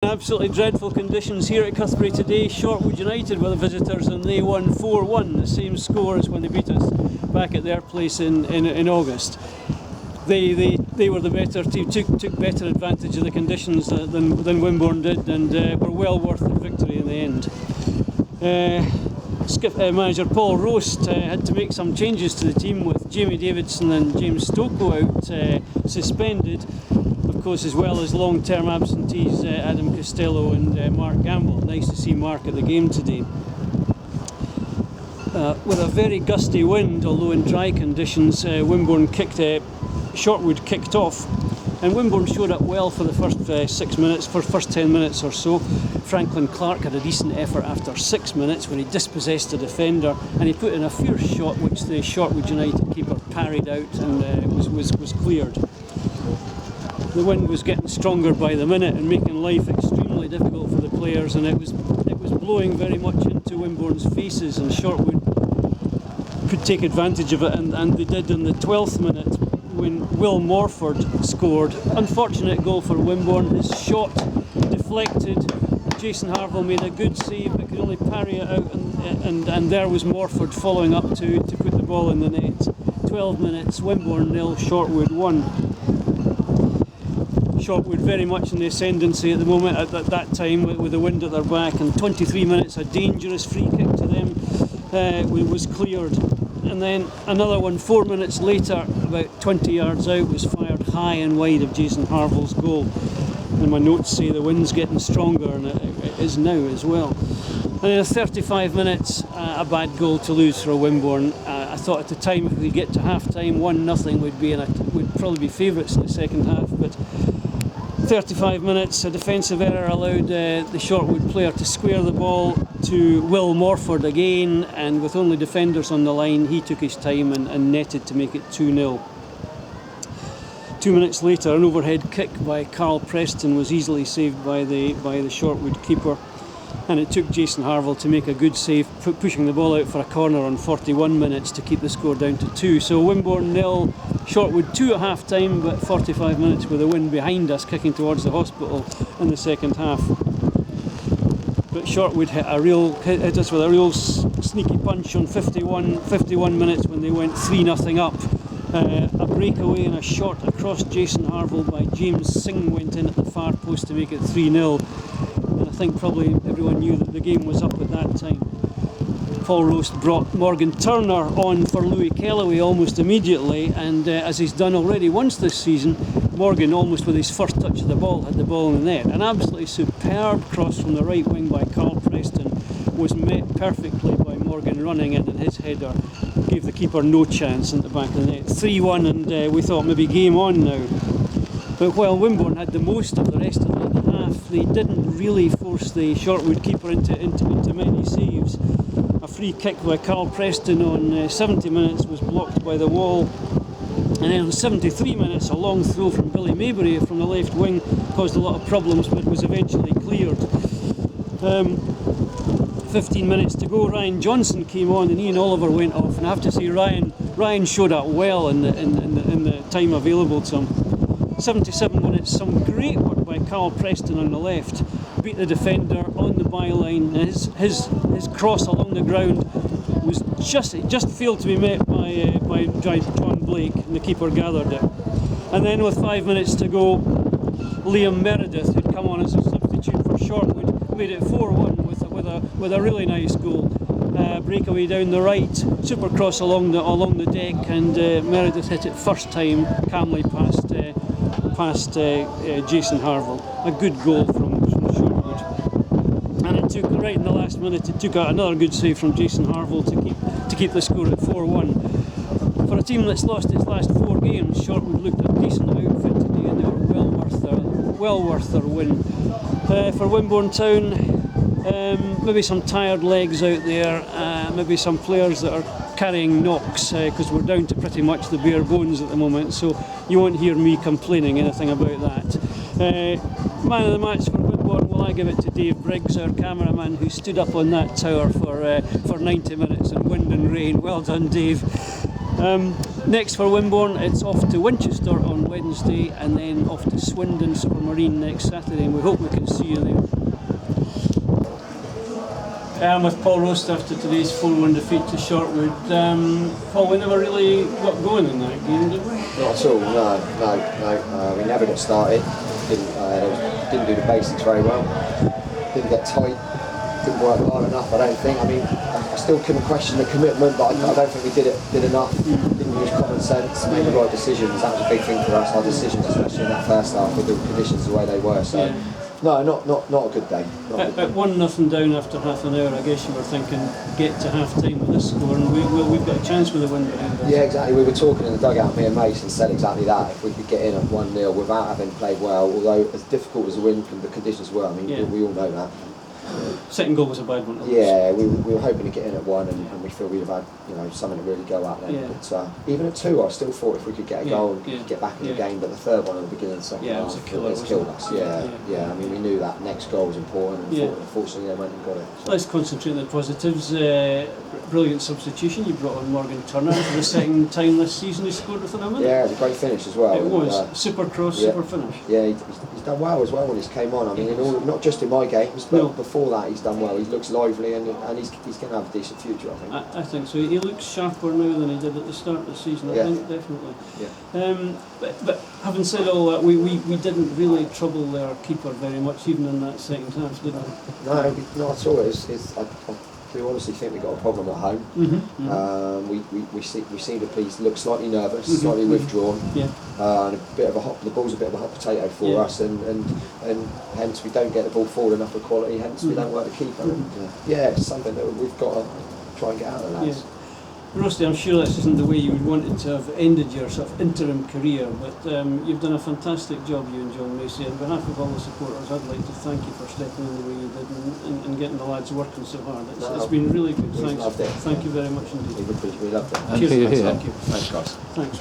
Absolutely dreadful conditions here at Cuthbury today. Shortwood United were the visitors and they won 4-1, the same score as when they beat us back at their place in August. They were the better team, took better advantage of the conditions than Wimborne did, and were well worth the victory in the end. Manager Paul Roast had to make some changes to the team with Jamie Davidson and James Stoko out suspended, of course, as well as long-term absentees Adam Costello and Mark Gamble. Nice to see Mark at the game today. With a very gusty wind, although in dry conditions, Shortwood kicked off, and Wimborne showed up well for the first 10 minutes or so. Franklin Clark had a decent effort after 6 minutes when he dispossessed a defender, and he put in a fierce shot which the Shortwood United keeper parried out and was cleared. The wind was getting stronger by the minute and making life extremely difficult for the players, and it was blowing very much into Wimborne's faces, and Shortwood could take advantage of it, and they did in the 12th minute when Will Morford scored. Unfortunate goal for Wimborne. His shot deflected. Jason Harville made a good save but could only parry it out, and there was Morford following up to put the ball in the net. 12 minutes, Wimborne 0, Shortwood 1. Shortwood very much in the ascendancy at the moment at that time with the wind at their back, and 23 minutes a dangerous free kick to them was cleared, and then another one 4 minutes later, about 20 yards out, was fired high and wide of Jason Harville's goal. And my notes say the wind's getting stronger, and it is now as well. And in 35 minutes, a bad goal to lose for Wimborne. I thought at the time if we get to half-time, 1-0 would probably be favourites in the second half, but 35 minutes, a defensive error allowed the Shortwood player to square the ball to Will Morford again, and with only defenders on the line, he took his time and netted to make it 2-0. 2 minutes later, an overhead kick by Carl Preston was easily saved by the Shortwood keeper, and it took Jason Harville to make a good save, pushing the ball out for a corner on 41 minutes to keep the score down to 2. So Wimborne 0, Shortwood 2 at half time, but 45 minutes with the wind behind us kicking towards the hospital in the second half. But Shortwood hit us with a real sneaky punch on 51 minutes when they went 3-0 up. A breakaway and a shot across Jason Harville by James Singh went in at the far post to make it 3-0. And I think probably everyone knew that the game was up at that time. Paul Roast brought Morgan Turner on for Louis Kellaway almost immediately, and as he's done already once this season, Morgan, almost with his first touch of the ball, had the ball in the net. An absolutely superb cross from the right wing by Carl Preston was met perfectly by Morgan running in, and his header gave the keeper no chance in the back of the net. 3-1, and we thought maybe game on now. But while Wimborne had the most of the rest of the half, they didn't really force the Shortwood keeper into many saves. A free kick by Carl Preston on 70 minutes was blocked by the wall. And then on 73 minutes, a long throw from Billy Maybury from the left wing caused a lot of problems, but was eventually cleared. 15 minutes to go, Ryan Johnson came on and Ian Oliver went off, and I have to say Ryan showed up well in the time available to him. 77 minutes, some great work by Carl Preston on the left, beat the defender on the byline, and his cross along the ground was just failed to be met by John Blake, and the keeper gathered it. And then with 5 minutes to go, Liam Meredith, who'd come on as a substitute for Shortwood, made it 4-1 with a really nice goal. Breakaway down the right, super cross along the deck, and Meredith hit it first time calmly past Jason Harville. A good goal from Shortwood. And it took, right in the last minute, it took another good save from Jason Harville to keep the score at 4-1. For a team that's lost its last 4 games, Shortwood looked a decent outfit today, and they were well worth their win. For Wimborne Town, maybe some tired legs out there, maybe some players that are carrying knocks, because we're down to pretty much the bare bones at the moment, so you won't hear me complaining anything about that. Man of the match for Wimborne, well, I give it to Dave Briggs, our cameraman, who stood up on that tower for 90 minutes in wind and rain. Well done, Dave. Next for Wimborne, it's off to Winchester on Wednesday and then off to Swindon Supermarine next Saturday, and we hope we can see you there. I'm with Paul Roast after today's 4-1 defeat to Shortwood. Paul, we never really got going in that game, did we? Not at all, no. We never got started. Didn't do the basics very well. Didn't get tight. Didn't work hard enough, I don't think. I mean, I still couldn't question the commitment, but I don't think we did enough. Didn't use common sense, made the right decisions. That was a big thing for us, our decisions, especially in that first half with the conditions the way they were. So. Yeah. No, not a good day. At 1-0 down after half an hour, I guess you were thinking, get to half time with this score and we've got a chance with a win behind us. Yeah, exactly. We were talking in the dugout, me and Mason said exactly that. If we could get in at 1-0 without having played well, although as difficult as the win from the conditions were, I mean, we all know that. Second goal was a bad one. Yeah, we were hoping to get in at 1 and we feel we'd have had something to really go at then. Yeah. But even at 2, I still thought if we could get a goal and get back in the game, but the third one at the beginning of the second half, it's killed us. Yeah. I mean, we knew that next goal was important and unfortunately they went and got it. So. Let's concentrate on the positives. Brilliant substitution. You brought on Morgan Turner for the second time this season. He scored within a minute. Yeah, it was a great finish as well. It was. Super cross, super finish. Yeah, he's done well as well when he's came on. I mean, not just in my games, but before that he's done well. He looks lively and he's going to have a decent future, I think. I think so. He looks sharper now than he did at the start of the season, I think, definitely. Yeah. But having said all that, we didn't really trouble their keeper very much, even in that second half, did we? No, not at all. I do honestly think we got a problem at home. We seem to look slightly nervous, slightly withdrawn, and the ball's a bit of a hot potato for us, and hence we don't get the ball forward enough for quality. Hence we don't work the keeper. It's something that we've got to try and get out of that. Yeah. Roasty, I'm sure this isn't the way you would want it to have ended your sort of interim career, but you've done a fantastic job, you and John Macy. On behalf of all the supporters, I'd like to thank you for stepping in the way you did and getting the lads working so hard. It's been really good. Thanks. Thank you very much indeed. We loved it. Cheers. Thank you. Thanks, guys. Thanks.